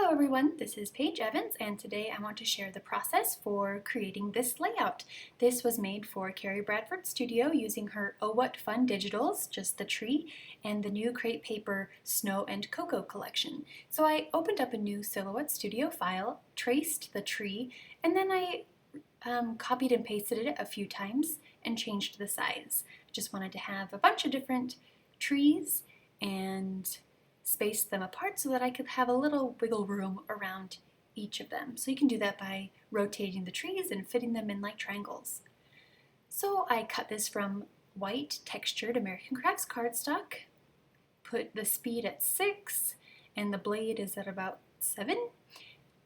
Hello everyone, this is Paige Evans, and today I want to share the process for creating this layout. This was made for Kerri Bradford Studio using her Oh What Fun digitals, just the tree, and the new crepe paper Snow and Cocoa collection. So I opened up a new Silhouette Studio file, traced the tree, and then I copied and pasted it a few times and changed the size. I just wanted to have a bunch of different trees and space them apart so that I could have a little wiggle room around each of them. So you can do that by rotating the trees and fitting them in like triangles. So I cut this from white textured American Crafts cardstock, put the speed at 6 and the blade is at about 7,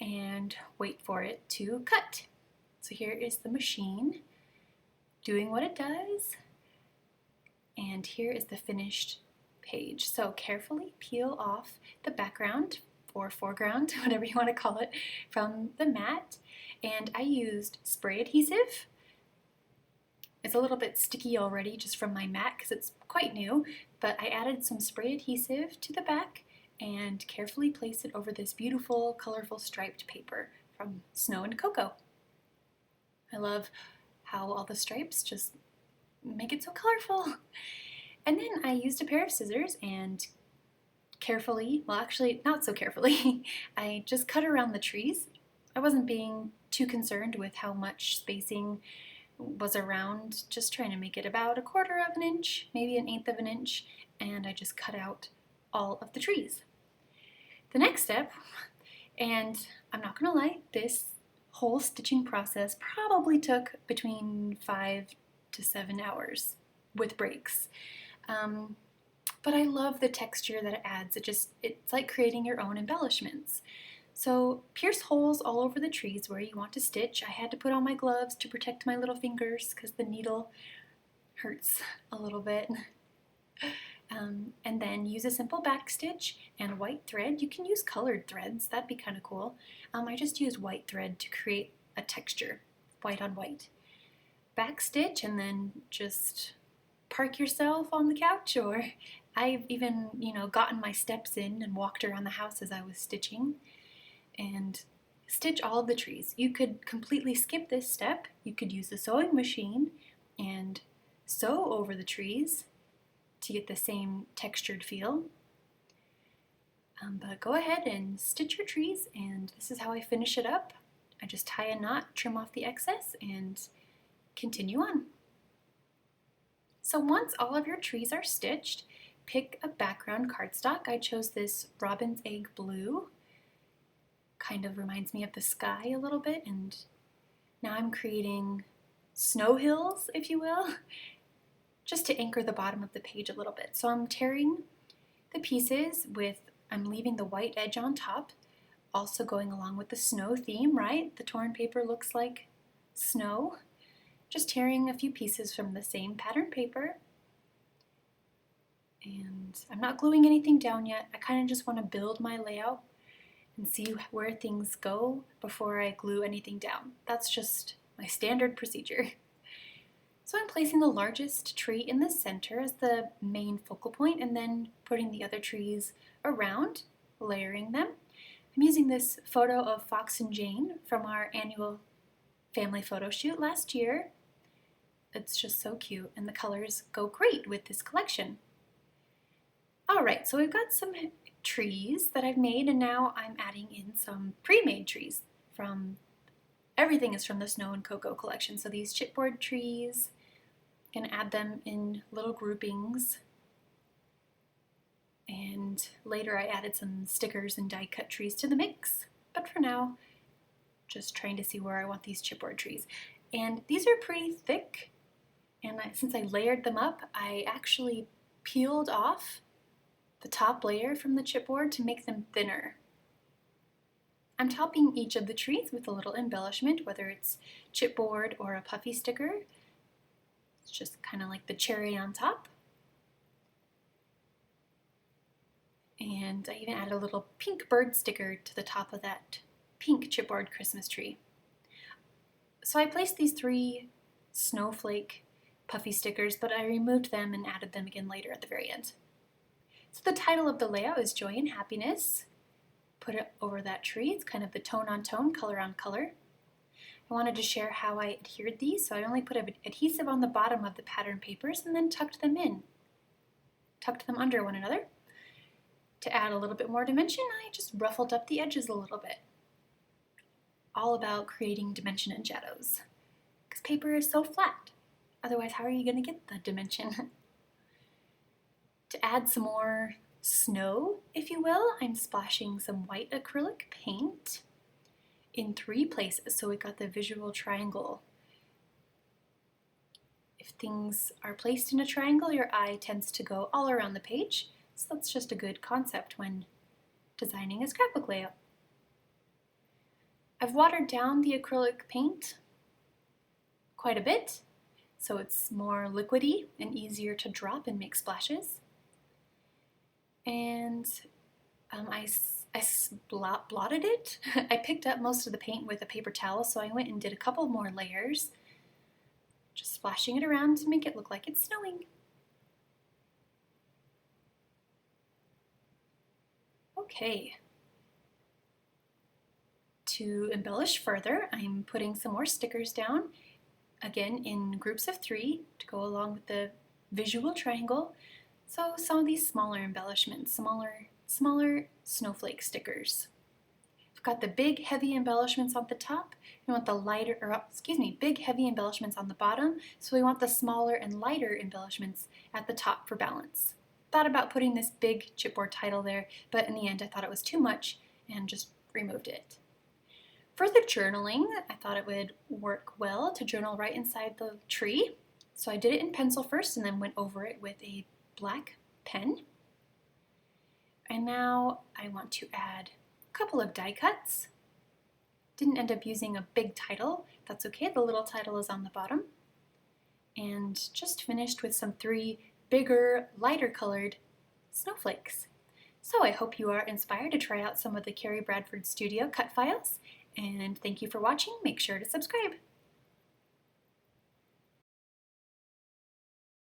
and wait for it to cut. So here is the machine doing what it does, and here is the finished page. So carefully peel off the background or foreground, whatever you want to call it, from the mat. And I used spray adhesive. It's a little bit sticky already just from my mat because it's quite new, but I added some spray adhesive to the back and carefully placed it over this beautiful, colorful striped paper from Snow and Cocoa. I love how all the stripes just make it so colorful. And then I used a pair of scissors and carefully, well actually not so carefully, I just cut around the trees. I wasn't being too concerned with how much spacing was around, just trying to make it about 1/4 of an inch, maybe 1/8 of an inch, and I just cut out all of the trees. The next step, and I'm not gonna lie, this whole stitching process probably took between 5 to 7 hours with breaks. But I love the texture that it adds. It's like creating your own embellishments. So pierce holes all over the trees where you want to stitch. I had to put on my gloves to protect my little fingers because the needle hurts a little bit. And then use a simple back stitch and white thread. You can use colored threads, that'd be kind of cool. I just used white thread to create a texture, white on white. Back stitch and then just park yourself on the couch, or I've even, gotten my steps in and walked around the house as I was stitching, and stitch all of the trees. You could completely skip this step. You could use the sewing machine and sew over the trees to get the same textured feel. But go ahead and stitch your trees, and this is how I finish it up. I just tie a knot, trim off the excess, and continue on. So once all of your trees are stitched, pick a background cardstock. I chose this robin's egg blue. Kind of reminds me of the sky a little bit, and now I'm creating snow hills, if you will, just to anchor the bottom of the page a little bit. So I'm tearing the pieces I'm leaving the white edge on top, also going along with the snow theme, right? The torn paper looks like snow. Just tearing a few pieces from the same pattern paper. And I'm not gluing anything down yet. I kind of just want to build my layout and see where things go before I glue anything down. That's just my standard procedure. So I'm placing the largest tree in the center as the main focal point and then putting the other trees around, layering them. I'm using this photo of Fox and Jane from our annual family photo shoot last year. It's just so cute, and the colors go great with this collection. Alright, so we've got some trees that I've made, and now I'm adding in some pre-made trees. Everything is from the Snow and Cocoa collection, so these chipboard trees, I'm going to add them in little groupings. And later I added some stickers and die-cut trees to the mix, but for now, just trying to see where I want these chipboard trees. And these are pretty thick, and since I layered them up, I actually peeled off the top layer from the chipboard to make them thinner. I'm topping each of the trees with a little embellishment, whether it's chipboard or a puffy sticker. It's just kind of like the cherry on top. And I even added a little pink bird sticker to the top of that pink chipboard Christmas tree. So I placed these 3 snowflake puffy stickers, but I removed them and added them again later at the very end. So the title of the layout is Joy and Happiness. put it over that tree. It's kind of the tone on tone, color on color. I wanted to share how I adhered these, so I only put adhesive on the bottom of the pattern papers and then tucked them under one another. To add a little bit more dimension, I just ruffled up the edges a little bit. All about creating dimension in shadows, because paper is so flat. Otherwise, how are you going to get the dimension? To add some more snow, if you will, I'm splashing some white acrylic paint in 3 places, so we got the visual triangle. If things are placed in a triangle, your eye tends to go all around the page, so that's just a good concept when designing a scrapbook layout. I've watered down the acrylic paint quite a bit, so it's more liquidy and easier to drop and make splashes. And I blotted it. I picked up most of the paint with a paper towel, so I went and did a couple more layers, just splashing it around to make it look like it's snowing. Okay. To embellish further, I'm putting some more stickers down, again in groups of 3 to go along with the visual triangle. So some of these smaller embellishments, smaller snowflake stickers. I've got the big heavy embellishments on the top. We want the big heavy embellishments on the bottom. So we want the smaller and lighter embellishments at the top for balance. Thought about putting this big chipboard title there, but in the end I thought it was too much and just removed it. For the journaling, I thought it would work well to journal right inside the tree. So I did it in pencil first and then went over it with a black pen. And now I want to add a couple of die cuts. Didn't end up using a big title. That's okay, the little title is on the bottom. And just finished with some 3 bigger, lighter colored snowflakes. So I hope you are inspired to try out some of the Kerri Bradford Studio cut files. And thank you for watching. Make sure to subscribe.